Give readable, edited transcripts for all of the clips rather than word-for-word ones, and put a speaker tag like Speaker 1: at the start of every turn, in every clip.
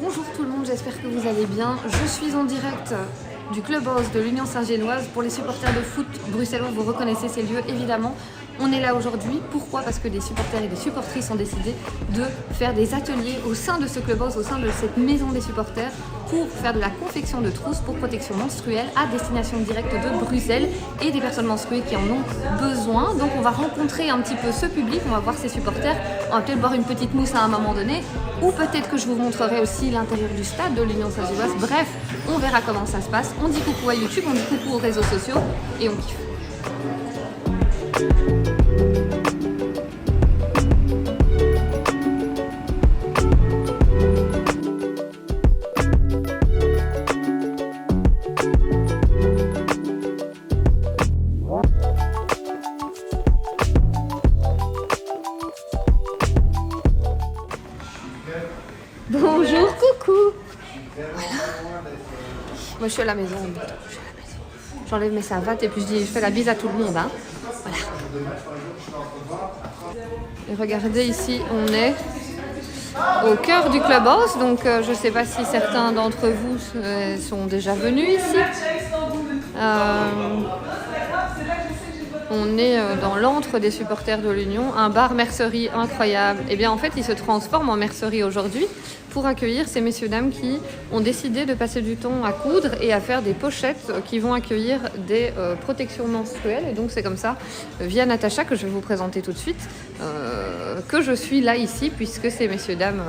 Speaker 1: Bonjour tout le monde, j'espère que vous allez bien. Je suis en direct du clubhouse de l'Union Saint-Génoise. Pour les supporters de foot bruxellois, vous reconnaissez ces lieux évidemment. On est là aujourd'hui, pourquoi? Parce que des supporters et des supportrices ont décidé de faire des ateliers au sein de ce clubhouse, au sein de cette maison des supporters, pour faire de la confection de trousses pour protection menstruelle à destination directe de Bruxelles et des personnes menstruées qui en ont besoin. Donc on va rencontrer un petit peu ce public, on va voir ces supporters, on va peut-être boire une petite mousse à un moment donné, ou peut-être que je vous montrerai aussi l'intérieur du stade de l'Union Saint-Génoise. Bref, on verra comment ça se passe. On dit coucou à YouTube, on dit coucou aux réseaux sociaux et on kiffe. Bonjour, coucou. Voilà. Moi je suis à la maison. J'enlève mes savates et puis je fais la bise à tout le monde. Hein. Voilà. Et regardez ici, on est au cœur du clubhouse. Donc je ne sais pas si certains d'entre vous sont déjà venus ici. On est dans l'antre des supporters de l'Union, un bar mercerie incroyable. Et bien en fait, il se transforme en mercerie aujourd'hui pour accueillir ces messieurs-dames qui ont décidé de passer du temps à coudre et à faire des pochettes qui vont accueillir des protections menstruelles. Et donc c'est comme ça, via Natacha, que je vais vous présenter tout de suite, que je suis là ici, puisque ces messieurs-dames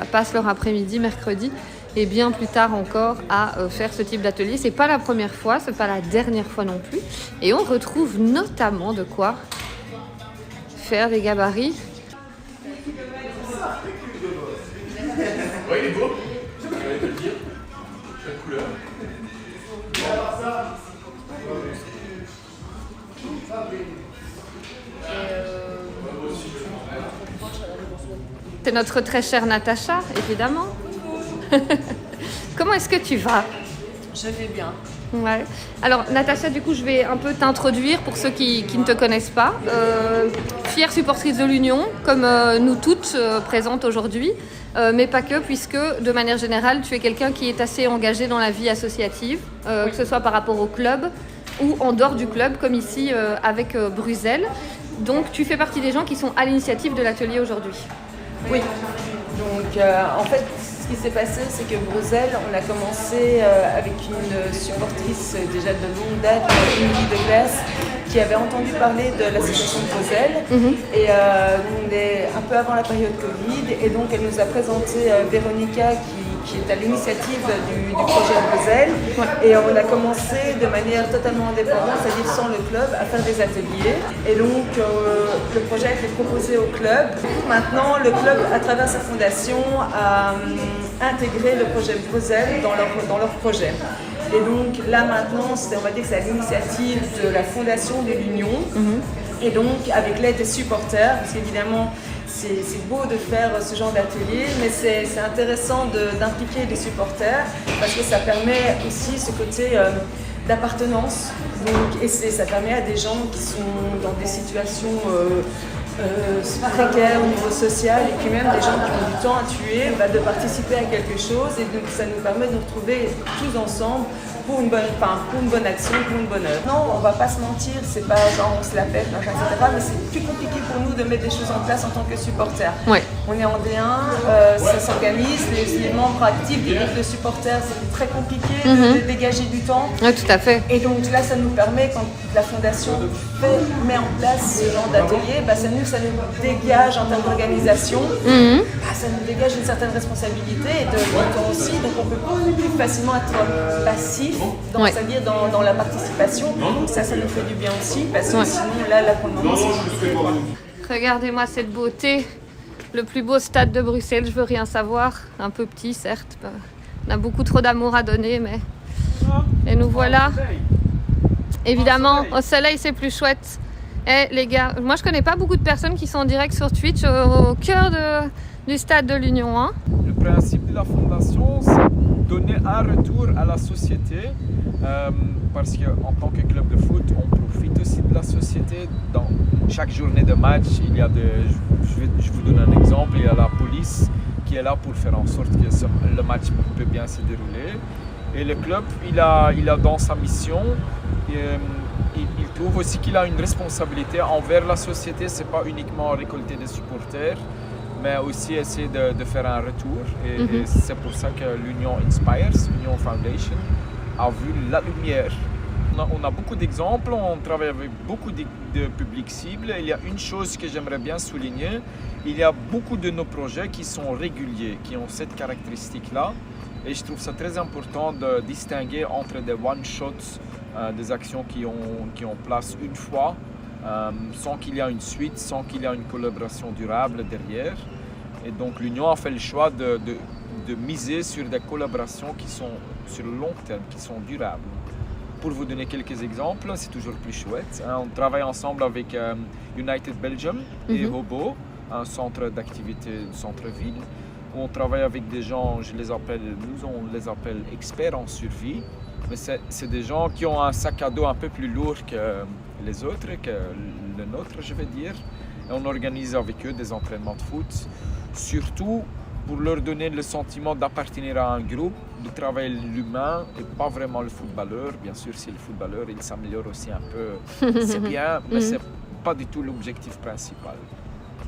Speaker 1: passent leur après-midi mercredi et bien plus tard encore à faire ce type d'atelier. C'est pas la première fois, c'est pas la dernière fois non plus. Et on retrouve notamment de quoi faire des gabarits.
Speaker 2: Ouais, il est beau. J'allais te le dire. Quelle couleur.
Speaker 1: C'est notre très chère Natacha, évidemment. Comment est-ce que tu vas?
Speaker 3: Je vais bien.
Speaker 1: Ouais. Alors Natacha, du coup, je vais un peu t'introduire pour ceux qui ne te connaissent pas. Fière supportrice de l'Union, comme nous toutes présentes aujourd'hui, mais pas que, puisque de manière générale, tu es quelqu'un qui est assez engagé dans la vie associative, que ce soit par rapport au club ou en dehors du club, comme ici avec Bruxelles. Donc tu fais partie des gens qui sont à l'initiative de l'atelier aujourd'hui.
Speaker 3: Oui. Donc en fait, ce qui s'est passé, c'est que Bruxelles, on a commencé avec une supportrice déjà de longue date, Émilie de Glace, qui avait entendu parler de l'association de Bruxelles. Et on est un peu avant la période Covid, et donc elle nous a présenté Véronica qui est à l'initiative du projet Bruxelles. Ouais. Et on a commencé de manière totalement indépendante, c'est-à-dire sans le club, à faire des ateliers. Et donc le projet a été proposé au club. Maintenant, le club, à travers sa fondation, a intégré le projet Bruxelles dans leur projet. Et donc là maintenant, on va dire que c'est à l'initiative de la fondation de l'Union. Et donc avec l'aide des supporters, parce qu'évidemment c'est beau de faire ce genre d'atelier, mais c'est intéressant d'impliquer les supporters parce que ça permet aussi ce côté d'appartenance. Et ça permet à des gens qui sont dans des situations précaires au niveau social et puis même des gens qui ont du temps à tuer, de participer à quelque chose, et donc ça nous permet de nous retrouver tous ensemble pour une bonne action, pour une bonne œuvre. Non, on va pas se mentir, c'est pas genre on se la pète, etc. Mais c'est plus compliqué pour nous de mettre des choses en place en tant que supporters. Ouais. On est en D1, ça s'organise, les membres actifs des groupes de supporters, c'est très compliqué de dégager du temps.
Speaker 1: Oui, tout à fait.
Speaker 3: Et donc là, ça nous permet, quand la fondation met en place ce genre d'atelier, ça nous dégage en termes d'organisation, ça nous dégage une certaine responsabilité et de temps aussi, donc on peut beaucoup plus facilement être passif, c'est-à-dire dans la participation. Donc ça nous fait du bien aussi, parce que sinon là pour le moment c'est compliqué.
Speaker 1: Regardez-moi cette beauté, le plus beau stade de Bruxelles, je veux rien savoir, un peu petit certes, on a beaucoup trop d'amour à donner, mais... Et nous voilà, évidemment, au soleil c'est plus chouette. Eh les gars, moi je connais pas beaucoup de personnes qui sont en direct sur Twitch au cœur du stade de l'Union. Hein.
Speaker 4: Le principe de la fondation, c'est donner un retour à la société, parce qu'en tant que club de foot, on profite aussi de la société. Dans chaque journée de match, il y a je vous donne un exemple, il y a la police qui est là pour faire en sorte que le match peut bien se dérouler. Et le club, il a dans sa mission, il trouve aussi qu'il a une responsabilité envers la société. C'est pas uniquement récolter des supporters, mais aussi essayer de faire un retour. Et c'est pour ça que l'Union Inspires, l'Union Foundation, a vu la lumière. On a beaucoup d'exemples, on travaille avec beaucoup de publics cibles. Il y a une chose que j'aimerais bien souligner, il y a beaucoup de nos projets qui sont réguliers, qui ont cette caractéristique-là. Et je trouve ça très important de distinguer entre des one-shots, des actions qui ont place une fois, sans qu'il y ait une suite, sans qu'il y ait une collaboration durable derrière. Et donc l'Union a fait le choix de miser sur des collaborations qui sont sur le long terme, qui sont durables. Pour vous donner quelques exemples, c'est toujours plus chouette. On travaille ensemble avec United Belgium et Hobo, un centre d'activité, centre-ville, où on travaille avec des gens, on les appelle experts en survie, mais c'est des gens qui ont un sac à dos un peu plus lourd que les autres, que le nôtre, je vais dire. Et on organise avec eux des entraînements de foot, surtout pour leur donner le sentiment d'appartenir à un groupe, de travailler l'humain et pas vraiment le footballeur. Bien sûr, si le footballeur il s'améliore aussi un peu, c'est bien, mais c'est pas du tout l'objectif principal.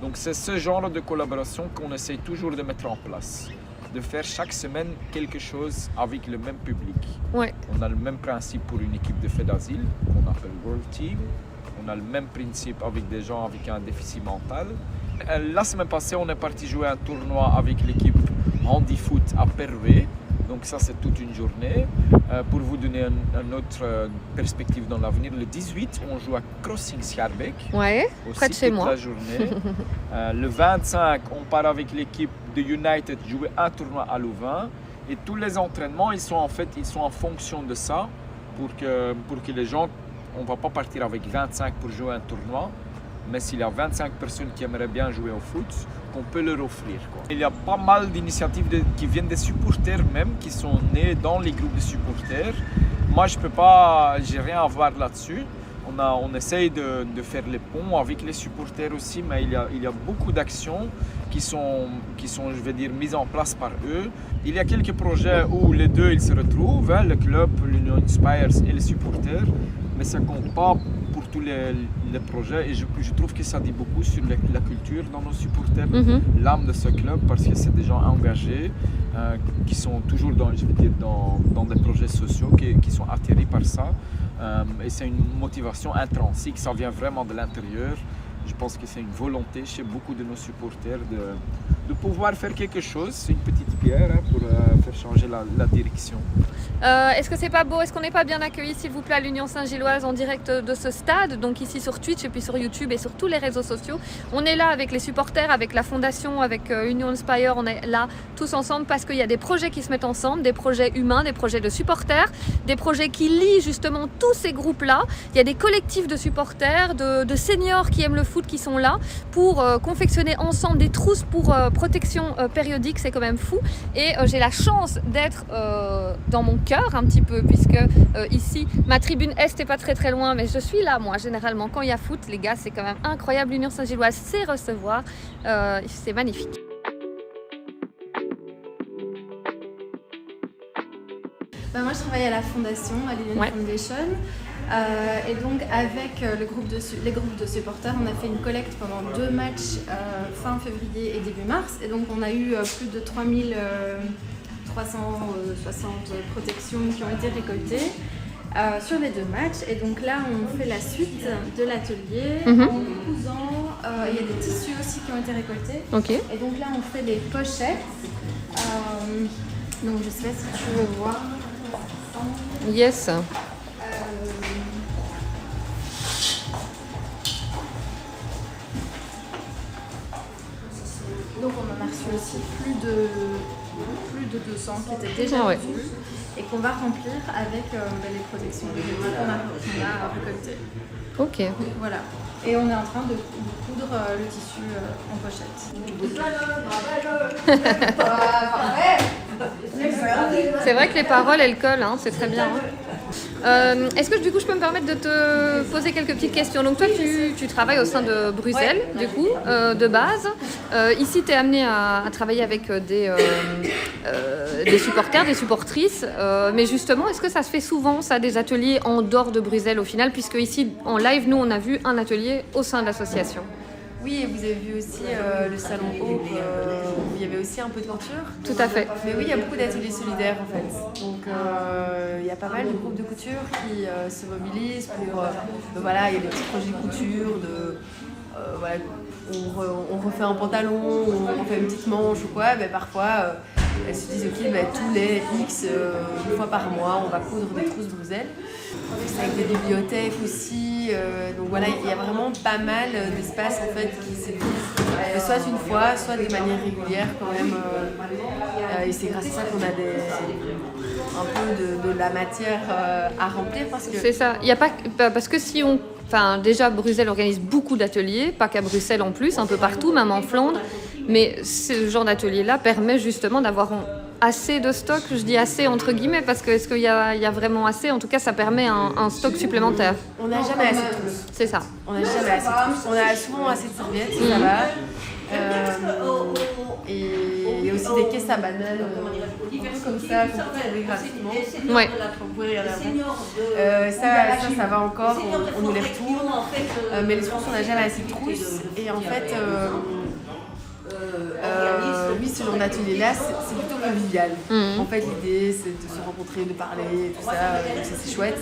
Speaker 4: Donc c'est ce genre de collaboration qu'on essaie toujours de mettre en place, de faire chaque semaine quelque chose avec le même public.
Speaker 1: Ouais.
Speaker 4: On a le même principe pour une équipe de faits d'asile qu'on appelle World Team. On a le même principe avec des gens avec un déficit mental. La semaine passée, on est parti jouer un tournoi avec l'équipe Handi Foot à Pervé. Donc ça, c'est toute une journée. Pour vous donner une autre perspective dans l'avenir, le 18, on joue à Crossing Schaerbeek.
Speaker 1: Ouais, près de chez moi.
Speaker 4: La journée. Le 25, on part avec l'équipe de United jouer un tournoi à Louvain. Et tous les entraînements, ils sont en fonction de ça pour que les gens, on ne va pas partir avec 25 pour jouer un tournoi. Mais s'il y a 25 personnes qui aimeraient bien jouer au foot, qu'on peut leur offrir, quoi. Il y a pas mal d'initiatives qui viennent des supporters même, qui sont nées dans les groupes de supporters. Moi, j'ai rien à voir là-dessus. On essaye de faire les ponts avec les supporters aussi, mais il y a beaucoup d'actions qui sont, je vais dire, mises en place par eux. Il y a quelques projets où les deux ils se retrouvent, le club, l'Union Inspires et les supporters, mais ça ne compte pas pour tous les projets et je trouve que ça dit beaucoup sur la culture dans nos supporters, l'âme de ce club, parce que c'est des gens engagés qui sont toujours dans des projets sociaux, qui sont attirés par ça. Et c'est une motivation intrinsèque, ça vient vraiment de l'intérieur. Je pense que c'est une volonté chez beaucoup de nos supporters de pouvoir faire quelque chose, une petite pierre pour faire changer la direction.
Speaker 1: Est-ce que c'est pas beau? Est-ce qu'on n'est pas bien accueillis, s'il vous plaît, à l'Union Saint-Gilloise en direct de ce stade, donc ici sur Twitch et puis sur YouTube et sur tous les réseaux sociaux. On est là avec les supporters, avec la fondation, avec Union Inspire, on est là tous ensemble parce qu'il y a des projets qui se mettent ensemble, des projets humains, des projets de supporters, des projets qui lient justement tous ces groupes-là. Il y a des collectifs de supporters, de seniors qui aiment le foot qui sont là pour confectionner ensemble des trousses pour protection périodique, c'est quand même fou. Et j'ai la chance d'être dans mon cœur un petit peu, puisque ici ma tribune est n'est pas très loin, mais je suis là moi généralement quand il y a foot. Les gars, c'est quand même incroyable. L'Union Saint-Gilloise sait recevoir, c'est magnifique.
Speaker 5: Moi je travaille à la fondation, à l'Union Foundation, et donc avec les groupes de supporters, on a fait une collecte pendant 2 matchs fin février et début mars, et donc on a eu plus de 3360 protections qui ont été récoltées sur les 2 matchs. Et donc là on fait la suite de l'atelier en cousant, il y a des tissus aussi qui ont été récoltés. Et donc là on fait les pochettes, donc je sais pas si tu veux voir.
Speaker 1: Yes.
Speaker 5: Donc on en a reçu aussi plus de 200 qui étaient déjà vendus et qu'on va remplir avec les protections qu'on a récoltées.
Speaker 1: Ok.
Speaker 5: Donc, voilà. Et on est en train de coudre le tissu en pochette.
Speaker 1: C'est vrai que les paroles elles collent, hein, c'est très bien. Hein. Est-ce que du coup je peux me permettre de te poser quelques petites questions? Donc toi tu travailles au sein de Bruxelles, du coup, de base. Ici tu es amené à travailler avec des supporters, des supportrices. Mais justement, est-ce que ça se fait souvent, ça, des ateliers en dehors de Bruxelles au final? Puisque ici en live, nous on a vu un atelier au sein de l'association.
Speaker 3: Oui, et vous avez vu aussi le salon Hope, où il y avait aussi un peu de couture.
Speaker 1: Tout à fait.
Speaker 3: Mais oui, il y a beaucoup d'ateliers solidaires en fait. Donc il y a pas mal de groupes de couture qui se mobilisent pour... voilà, il y a des petits projets de couture, voilà, on refait un pantalon, on refait une petite manche ou quoi. Mais parfois, elles se disent ok, tous les X, une fois par mois, on va coudre des trousses Bruxelles. C'est avec des bibliothèques aussi, donc voilà, il y a vraiment pas mal d'espaces en fait qui s'épuisent, soit une fois, soit de manière régulière quand même. Et c'est grâce à ça qu'on a un peu de la matière à remplir parce que...
Speaker 1: C'est ça. Il y a pas parce que si on... Enfin, déjà, Bruxelles organise beaucoup d'ateliers, pas qu'à Bruxelles en plus, un peu partout, même en Flandre. Mais ce genre d'atelier-là permet justement d'avoir assez de stock. Je dis assez entre guillemets parce que est-ce qu'il y a vraiment assez? En tout cas, ça permet un stock supplémentaire.
Speaker 3: On n'a jamais assez de trousses.
Speaker 1: C'est ça.
Speaker 3: On n'a jamais assez de trousses. On a souvent assez de serviettes, ça va. Et il y a aussi des caisses à bananes, un peu comme ça, qu'on peut trouver gratuitement.
Speaker 1: Ouais.
Speaker 3: Vous pouvez regarder ça va encore, on nous les retourne. Mais les trousses, on n'a jamais assez de trousses. Et en fait, oui, ce genre d'atelier-là, c'est plutôt convivial. En fait, l'idée, c'est de se rencontrer, de parler, tout ça, donc ça c'est chouette.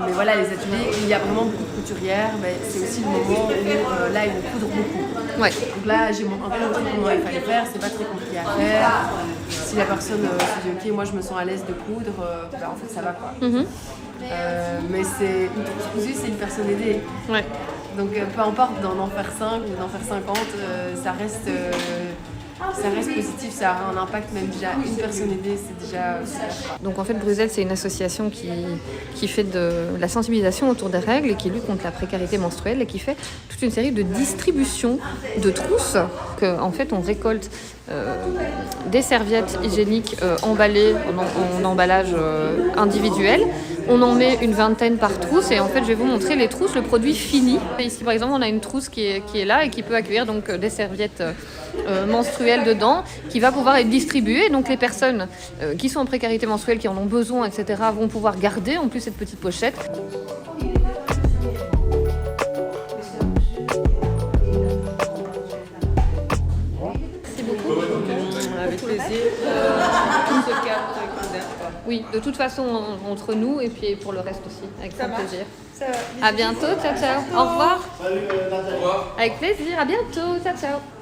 Speaker 3: Mais voilà, les ateliers, il y a vraiment beaucoup de couturières, c'est aussi le moment où là, ils vont coudre beaucoup.
Speaker 1: Ouais.
Speaker 3: Donc là, j'ai un peu montré comment il fallait faire, c'est pas très compliqué à faire. Si la personne se dit ok, moi je me sens à l'aise de coudre, en fait ça va quoi. Mais c'est une trousse cousue, c'est une personne aidée.
Speaker 1: Ouais.
Speaker 3: Donc peu importe d'en faire 5 ou d'en faire 50, ça reste positif, ça a un impact, même déjà une personne aidée, c'est déjà super.
Speaker 1: Donc en fait, Bruxelles, c'est une association qui fait de la sensibilisation autour des règles et qui lutte contre la précarité menstruelle et qui fait toute une série de distributions de trousses qu'en fait on récolte des serviettes hygiéniques emballées en emballage individuel. On en met une vingtaine par trousse et en fait je vais vous montrer les trousses, le produit fini. Ici par exemple on a une trousse qui est là et qui peut accueillir donc des serviettes menstruelles dedans, qui va pouvoir être distribuée. Donc les personnes qui sont en précarité menstruelle, qui en ont besoin, etc. vont pouvoir garder en plus cette petite pochette. Merci beaucoup.
Speaker 3: Avec plaisir.
Speaker 1: Oui, de toute façon entre nous et puis pour le reste aussi, avec grand plaisir.
Speaker 3: Ça va.
Speaker 1: À bientôt, ciao ciao. Au revoir.
Speaker 2: Salut Nadia. Au revoir.
Speaker 1: Avec plaisir, à bientôt, ciao ciao.